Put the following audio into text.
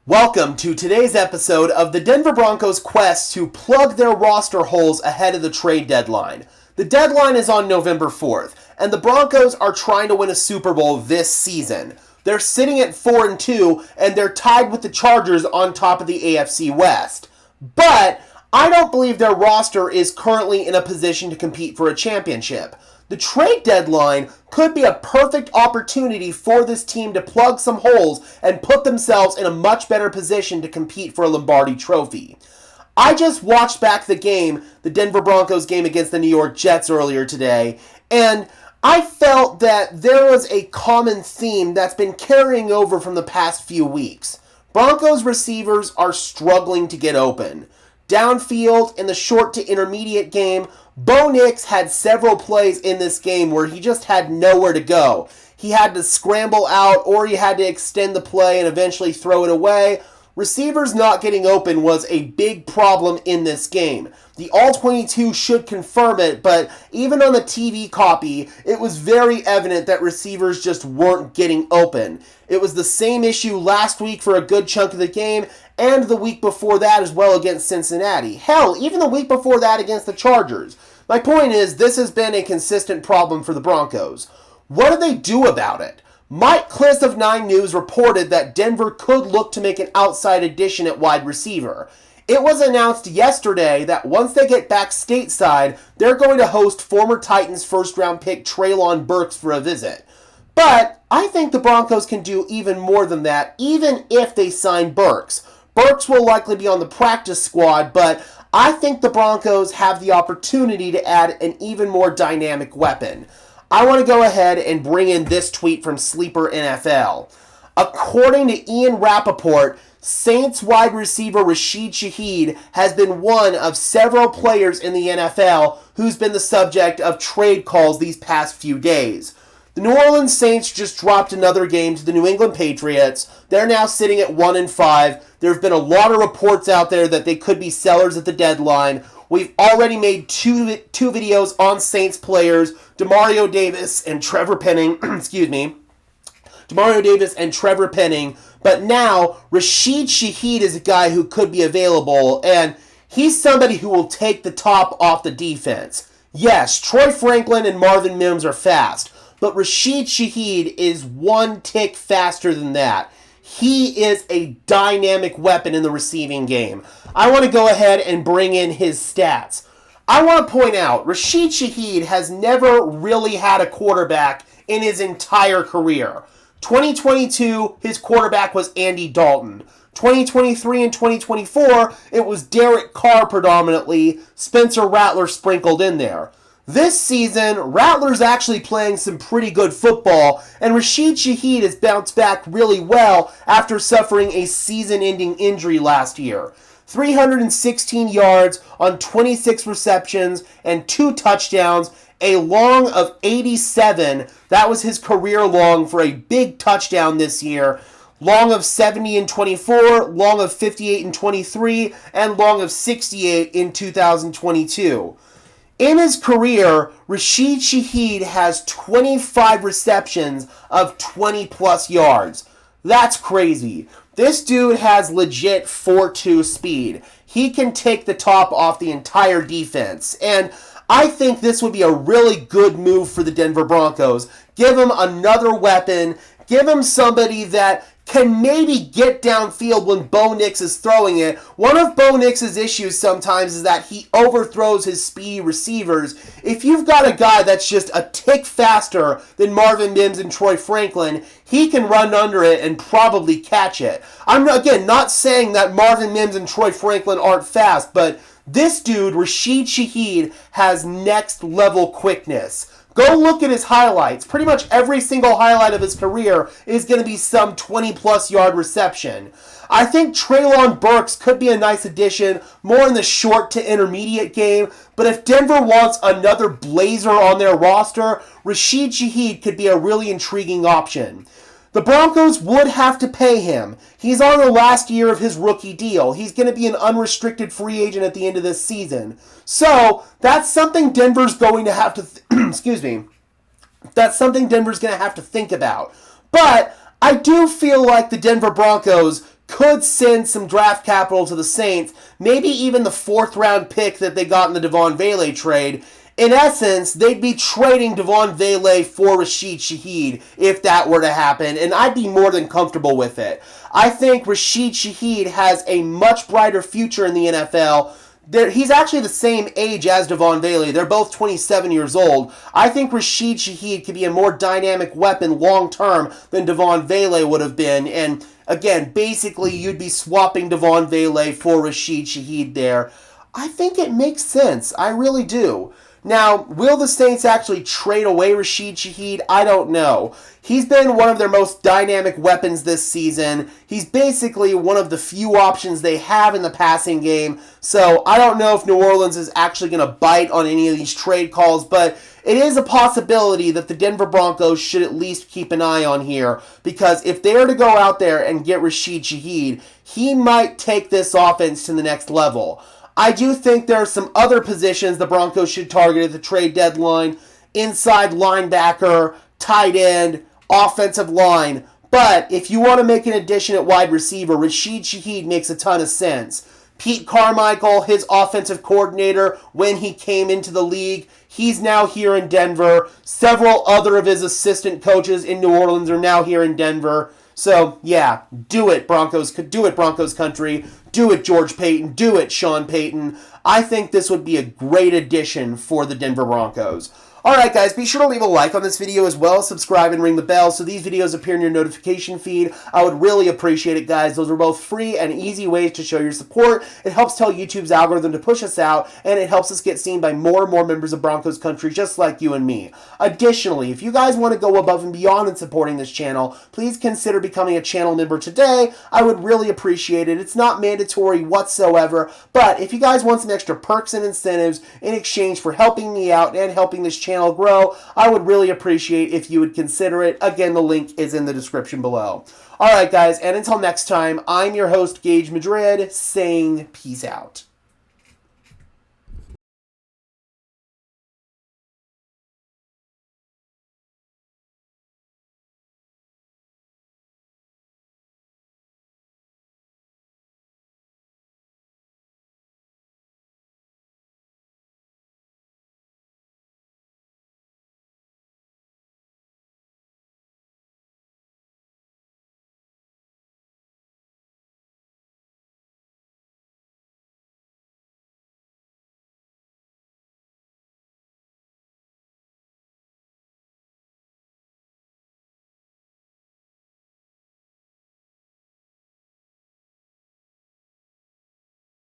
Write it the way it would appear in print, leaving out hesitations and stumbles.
Welcome to today's episode of the Denver Broncos' quest to plug their roster holes ahead of the trade deadline. The deadline is on November 4th, and the Broncos are trying to win a Super Bowl this season. They're sitting at 4-2, and they're tied with the Chargers on top of the AFC West. But I don't believe their roster is currently in a position to compete for a championship. The trade deadline could be a perfect opportunity for this team to plug some holes and put themselves in a much better position to compete for a Lombardi trophy. I just watched back the Denver Broncos game against the New York Jets earlier today, and I felt that there was a common theme that's been carrying over from the past few weeks. Broncos receivers are struggling to get open. Downfield, in the short to intermediate game, Bo Nix had several plays in this game where he just had nowhere to go. He had to scramble out, or he had to extend the play and eventually throw it away. Receivers not getting open was a big problem in this game. The All-22 should confirm it, but even on the TV copy, it was very evident that receivers just weren't getting open. It was the same issue last week for a good chunk of the game, and the week before that as well against Cincinnati. Hell, even the week before that against the Chargers. My point is, this has been a consistent problem for the Broncos. What do they do about it? Mike Kliss of 9 News reported that Denver could look to make an outside addition at wide receiver. It was announced yesterday that once they get back stateside, they're going to host former Titans first-round pick Treylon Burks for a visit. But I think the Broncos can do even more than that, even if they sign Burks. Burks will likely be on the practice squad, but I think the Broncos have the opportunity to add an even more dynamic weapon. I want to go ahead and bring in this tweet from Sleeper NFL. According to Ian Rappaport, Saints wide receiver Rashid Shaheed has been one of several players in the NFL who's been the subject of trade calls these past few days. The New Orleans Saints just dropped another game to the New England Patriots. They're now sitting at 1-5. There have been a lot of reports out there that they could be sellers at the deadline. We've already made two videos on Saints players, Demario Davis and Trevor Penning, Demario Davis and Trevor Penning, but now Rashid Shaheed is a guy who could be available, and he's somebody who will take the top off the defense. Yes, Troy Franklin and Marvin Mims are fast, but Rashid Shaheed is one tick faster than that. He is a dynamic weapon in the receiving game. I want to go ahead and bring in his stats. I want to point out, Rashid Shaheed has never really had a quarterback in his entire career. 2022, his quarterback was Andy Dalton. 2023 and 2024, it was Derek Carr predominantly, Spencer Rattler sprinkled in there. This season, Rattler's actually playing some pretty good football, and Rashid Shaheed has bounced back really well after suffering a season-ending injury last year. 316 yards on 26 receptions and 2 touchdowns, a long of 87. That was his career long for a big touchdown this year. Long of 70 in 24, long of 58 in 23, and long of 68 in 2022. In his career, Rashid Shaheed has 25 receptions of 20-plus yards. That's crazy. This dude has legit 4.2 speed. He can take the top off the entire defense. And I think this would be a really good move for the Denver Broncos. Give him another weapon. Give him somebody that can maybe get downfield when Bo Nix is throwing it. One of Bo Nix's issues sometimes is that he overthrows his speedy receivers. If you've got a guy that's just a tick faster than Marvin Mims and Troy Franklin, he can run under it and probably catch it. I'm, again, not saying that Marvin Mims and Troy Franklin aren't fast, but this dude, Rashid Shaheed, has next-level quickness. Go look at his highlights. Pretty much every single highlight of his career is going to be some 20-plus yard reception. I think Treylon Burks could be a nice addition, more in the short to intermediate game, but if Denver wants another blazer on their roster, Rashid Shaheed could be a really intriguing option. The Broncos would have to pay him. He's on the last year of his rookie deal. He's going to be an unrestricted free agent at the end of this season. So, that's something Denver's going to have to... That's something Denver's going to have to think about. But I do feel like the Denver Broncos could send some draft capital to the Saints, maybe even the 4th-round pick that they got in the Devon Vele trade. In essence, they'd be trading Devon Vele for Rashid Shaheed if that were to happen, and I'd be more than comfortable with it. I think Rashid Shaheed has a much brighter future in the NFL. He's actually the same age as Devon Vele. They're both 27 years old. I think Rashid Shaheed could be a more dynamic weapon long-term than Devon Vele would have been, and again, basically you'd be swapping Devon Vele for Rashid Shaheed there. I think it makes sense. I really do. Now, will the Saints actually trade away Rashid Shaheed? I don't know. He's been one of their most dynamic weapons this season. He's basically one of the few options they have in the passing game. So I don't know if New Orleans is actually going to bite on any of these trade calls, but it is a possibility that the Denver Broncos should at least keep an eye on here, because if they are to go out there and get Rashid Shaheed, he might take this offense to the next level. I do think there are some other positions the Broncos should target at the trade deadline: inside linebacker, tight end, offensive line. But if you want to make an addition at wide receiver, Rashid Shaheed makes a ton of sense. Pete Carmichael, his offensive coordinator, when he came into the league, he's now here in Denver. Several other of his assistant coaches in New Orleans are now here in Denver. So, yeah, do it, Broncos. Do it, Broncos country. Do it, George Payton. Do it, Sean Payton. I think this would be a great addition for the Denver Broncos. Alright guys, be sure to leave a like on this video as well as subscribe and ring the bell so these videos appear in your notification feed. I would really appreciate it, guys. Those are both free and easy ways to show your support. It helps tell YouTube's algorithm to push us out, and it helps us get seen by more and more members of Broncos country just like you and me. Additionally, if you guys want to go above and beyond in supporting this channel, please consider becoming a channel member today. I would really appreciate it. It's not mandatory whatsoever, but if you guys want some extra perks and incentives in exchange for helping me out and helping this channel grow, I would really appreciate if you would consider it. Again, the link is in the description below. Alright guys, and until next time, I'm your host Gage Madrid, saying peace out.